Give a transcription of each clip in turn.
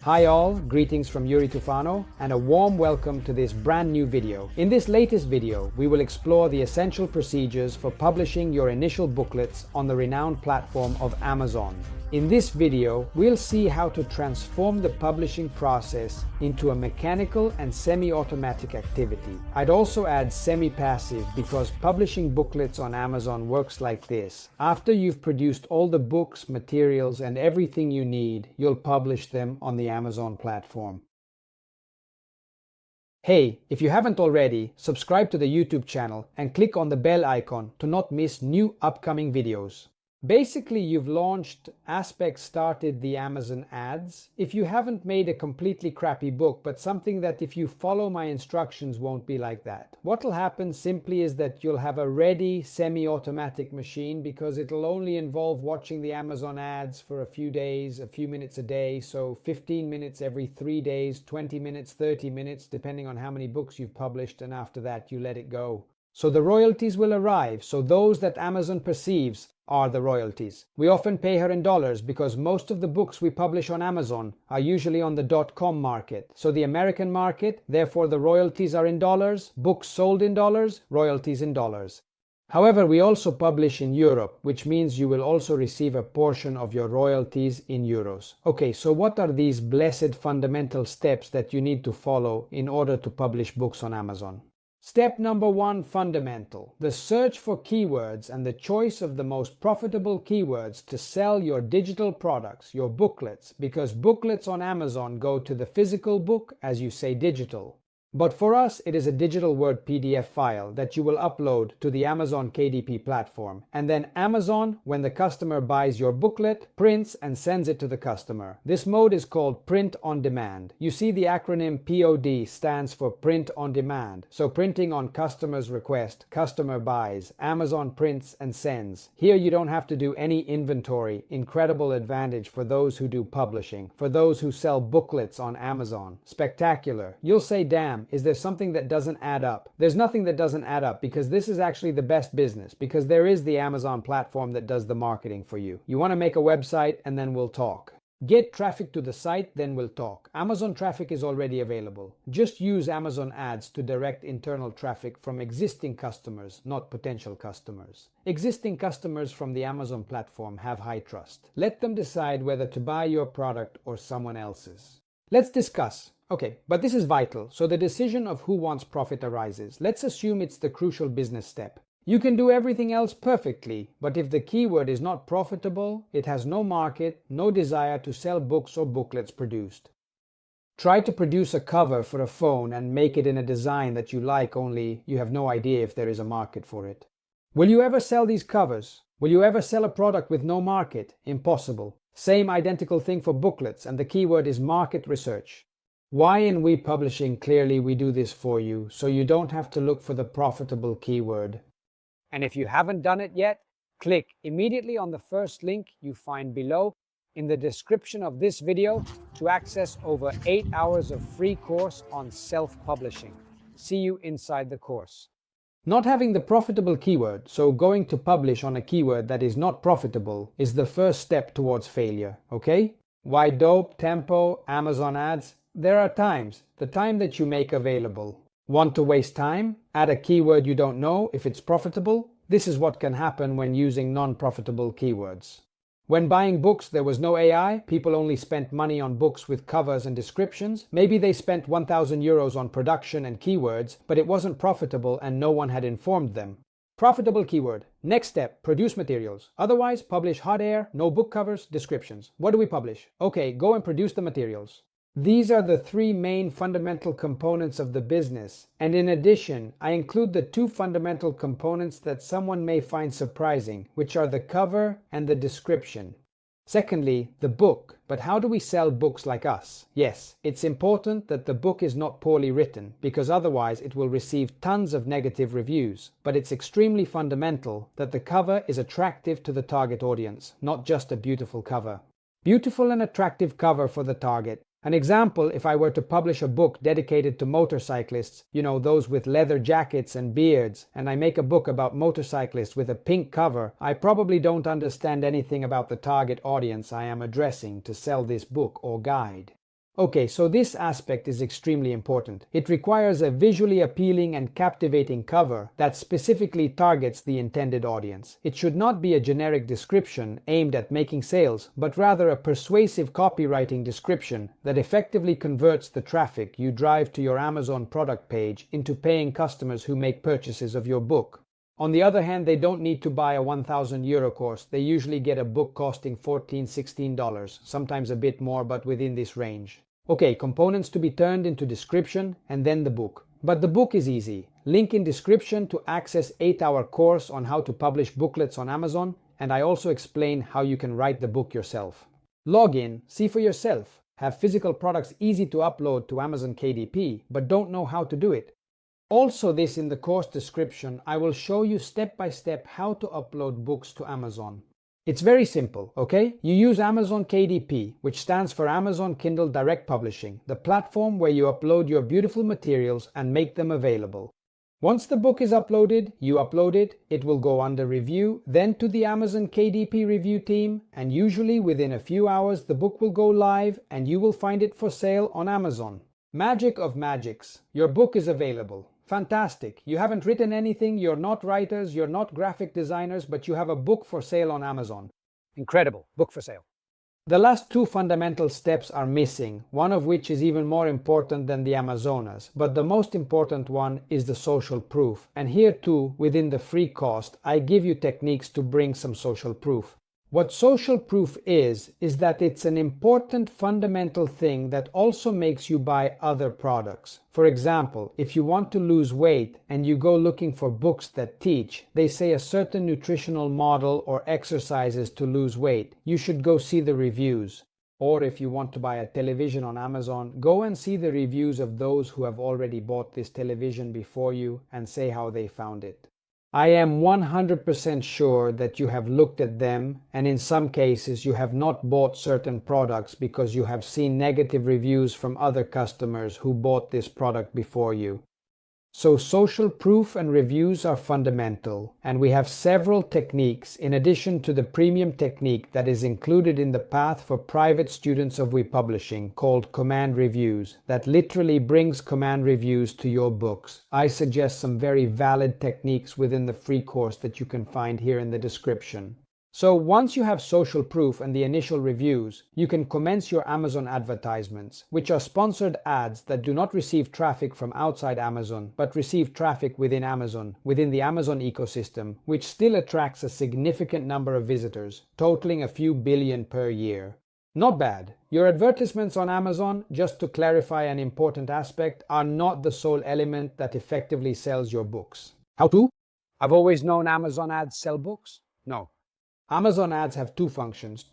Hi all, greetings from Yuri Tufano and a warm welcome to this brand new video. In this latest video, we will explore the essential procedures for publishing your initial booklets on the renowned platform of Amazon. In this video, we'll see how to transform the publishing process into a mechanical and semi-automatic activity. I'd also add semi-passive because publishing booklets on Amazon works like this. After you've produced all the books, materials, and everything you need, you'll publish them on the Amazon platform. Hey, if you haven't already, subscribe to the YouTube channel and click on the bell icon to not miss new upcoming videos. Basically, you've launched, Aspect started the Amazon ads. If you haven't made a completely crappy book, but something that if you follow my instructions won't be like that. What'll happen simply is that you'll have a ready semi-automatic machine because it'll only involve watching the Amazon ads for a few days, a few minutes a day, so 15 minutes every 3 days, 20 minutes, 30 minutes, depending on how many books you've published, and after that you let it go. So the royalties will arrive, so those that Amazon perceives are the royalties. We often pay her in dollars because most of the books we publish on Amazon are usually on the .com market. So the American market, therefore the royalties are in dollars, books sold in dollars, royalties in dollars. However, we also publish in Europe, which means you will also receive a portion of your royalties in euros. Okay, so what are these blessed fundamental steps that you need to follow in order to publish books on Amazon? Step number 1, fundamental. The search for keywords and the choice of the most profitable keywords to sell your digital products, your booklets, because booklets on Amazon go to the physical book as you say digital. But for us, it is a digital Word PDF file that you will upload to the Amazon KDP platform. And then Amazon, when the customer buys your booklet, prints and sends it to the customer. This mode is called print on demand. You see the acronym POD stands for print on demand. So printing on customer's request, customer buys, Amazon prints and sends. Here you don't have to do any inventory. Incredible advantage for those who do publishing, for those who sell booklets on Amazon. Spectacular. You'll say, damn, is there something that doesn't add up? There's nothing that doesn't add up because this is actually the best business because there is the Amazon platform that does the marketing for you. You want to make a website and then we'll talk. Get traffic to the site, then we'll talk. Amazon traffic is already available. Just use Amazon ads to direct internal traffic from existing customers, not potential customers. Existing customers from the Amazon platform have high trust. Let them decide whether to buy your product or someone else's. Let's discuss. Okay, but this is vital, so the decision of who wants profit arises. Let's assume it's the crucial business step. You can do everything else perfectly, but if the keyword is not profitable, it has no market, no desire to sell books or booklets produced. Try to produce a cover for a phone and make it in a design that you like, only you have no idea if there is a market for it. Will you ever sell these covers? Will you ever sell a product with no market? Impossible. Same identical thing for booklets, and the keyword is market research. Why in WePublishing clearly we do this for you, so you don't have to look for the profitable keyword. And if you haven't done it yet, click immediately on the first link you find below in the description of this video to access over 8 hours of free course on self-publishing. See you inside the course. Not having the profitable keyword, so going to publish on a keyword that is not profitable, is the first step towards failure, okay? Why dope, tempo, Amazon ads? There are times, the time that you make available. Want to waste time? Add a keyword you don't know if it's profitable? This is what can happen when using non-profitable keywords. When buying books, there was no AI. People only spent money on books with covers and descriptions. Maybe they spent 1,000 euros on production and keywords, but it wasn't profitable and no one had informed them. Profitable keyword. Next step, produce materials. Otherwise, publish hot air, no book covers, descriptions. What do we publish? Okay, go and produce the materials. These are the 3 main fundamental components of the business, and in addition, I include the 2 fundamental components that someone may find surprising, which are the cover and the description. Secondly, the book. But how do we sell books like us? Yes, it's important that the book is not poorly written, because otherwise it will receive tons of negative reviews. But it's extremely fundamental that the cover is attractive to the target audience, not just a beautiful cover. Beautiful and attractive cover for the target. An example, if I were to publish a book dedicated to motorcyclists, you know, those with leather jackets and beards, and I make a book about motorcyclists with a pink cover, I probably don't understand anything about the target audience I am addressing to sell this book or guide. Okay, so this aspect is extremely important. It requires a visually appealing and captivating cover that specifically targets the intended audience. It should not be a generic description aimed at making sales, but rather a persuasive copywriting description that effectively converts the traffic you drive to your Amazon product page into paying customers who make purchases of your book. On the other hand, they don't need to buy a €1,000 course. They usually get a book costing $14, $16, sometimes a bit more, but within this range. Okay, components to be turned into description and then the book. But the book is easy. Link in description to access 8-hour course on how to publish booklets on Amazon, and I also explain how you can write the book yourself. Log in, see for yourself. Have physical products easy to upload to Amazon KDP, but don't know how to do it. Also this in the course description, I will show you step by step how to upload books to Amazon. It's very simple, okay? You use Amazon KDP, which stands for Amazon Kindle Direct Publishing, the platform where you upload your beautiful materials and make them available. Once the book is uploaded, you upload it, it will go under review, then to the Amazon KDP review team, and usually within a few hours the book will go live and you will find it for sale on Amazon. Magic of magics, your book is available. Fantastic. You haven't written anything, you're not writers, you're not graphic designers, but you have a book for sale on Amazon. Incredible. Book for sale. The last two fundamental steps are missing, one of which is even more important than the Amazonas, but the most important one is the social proof. And here too, within the free cost, I give you techniques to bring some social proof. What social proof is that it's an important fundamental thing that also makes you buy other products. For example, if you want to lose weight and you go looking for books that teach, they say a certain nutritional model or exercises to lose weight, you should go see the reviews. Or if you want to buy a television on Amazon, go and see the reviews of those who have already bought this television before you and say how they found it. I am 100% sure that you have looked at them, and in some cases you have not bought certain products because you have seen negative reviews from other customers who bought this product before you. So social proof and reviews are fundamental, and we have several techniques in addition to the premium technique that is included in the path for private students of WePublishing called Command Reviews that literally brings command reviews to your books. I suggest some very valid techniques within the free course that you can find here in the description. So once you have social proof and the initial reviews, you can commence your Amazon advertisements, which are sponsored ads that do not receive traffic from outside Amazon, but receive traffic within Amazon, within the Amazon ecosystem, which still attracts a significant number of visitors, totaling a few billion per year. Not bad. Your advertisements on Amazon, just to clarify an important aspect, are not the sole element that effectively sells your books. How to? I've always known Amazon ads sell books? No. Amazon ads have two functions.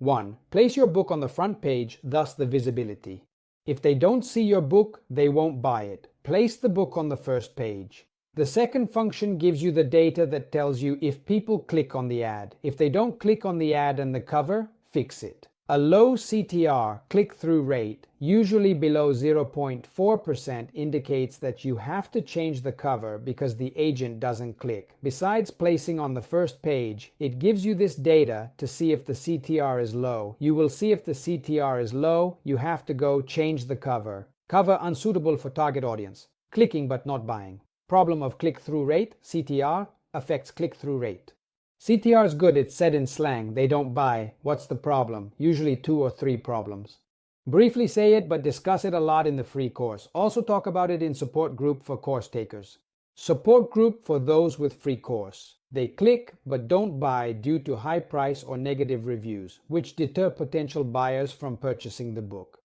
1. Place your book on the front page, thus the visibility. If they don't see your book, they won't buy it. Place the book on the first page. The second function gives you the data that tells you if people click on the ad. If they don't click on the ad and the cover, fix it. A low CTR, click-through rate, usually below 0.4%, indicates that you have to change the cover because the agent doesn't click. Besides placing on the first page, it gives you this data to see if the CTR is low. You will see if the CTR is low, you have to go change the cover. Cover unsuitable for target audience. Clicking but not buying. Problem of click-through rate, CTR, affects click-through rate. CTR is good, it's said in slang, they don't buy. What's the problem? Usually 2 or 3 problems. Briefly say it, but discuss it a lot in the free course. Also talk about it in support group for course takers. Support group for those with free course. They click but don't buy due to high price or negative reviews, which deter potential buyers from purchasing the book.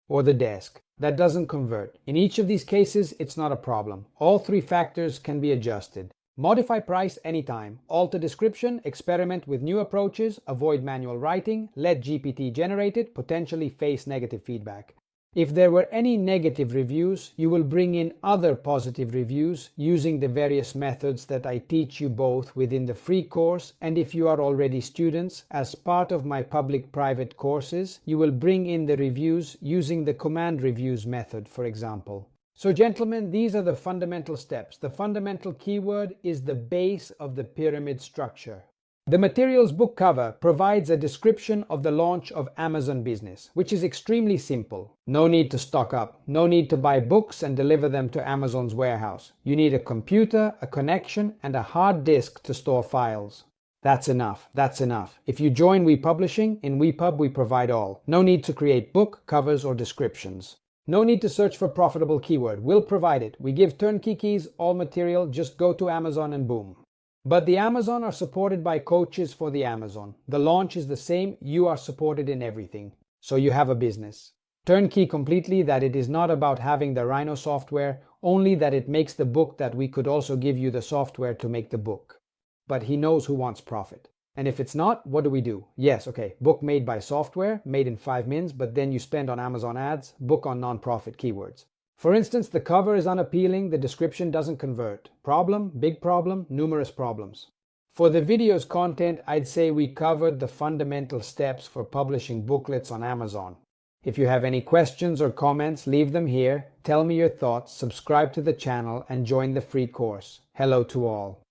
Or the desk. That doesn't convert. In each of these cases, it's not a problem. All 3 factors can be adjusted. Modify price anytime, alter description, experiment with new approaches, avoid manual writing, let GPT generate it, potentially face negative feedback. If there were any negative reviews, you will bring in other positive reviews using the various methods that I teach you both within the free course, and if you are already students, as part of my public-private courses, you will bring in the reviews using the command reviews method, for example. So gentlemen, these are the fundamental steps. The fundamental keyword is the base of the pyramid structure. The materials book cover provides a description of the launch of Amazon business, which is extremely simple. No need to stock up, no need to buy books and deliver them to Amazon's warehouse. You need a computer, a connection, and a hard disk to store files. That's enough. That's enough. If you join WePublishing, in WePub we provide all. No need to create book covers or descriptions. No need to search for profitable keyword. We'll provide it. We give turnkey keys, all material, just go to Amazon and boom. But the Amazon are supported by coaches for the Amazon. The launch is the same. You are supported in everything. So you have a business. Turnkey completely, that it is not about having the Rhino software, only that it makes the book, that we could also give you the software to make the book. But he knows who wants profit. And if it's not, what do we do? Yes, okay, book made by software, made in 5 minutes, but then you spend on Amazon ads, book on non-profit keywords. For instance, the cover is unappealing, the description doesn't convert. Problem, big problem, numerous problems. For the video's content, I'd say we covered the fundamental steps for publishing booklets on Amazon. If you have any questions or comments, leave them here, tell me your thoughts, subscribe to the channel, and join the free course. Hello to all.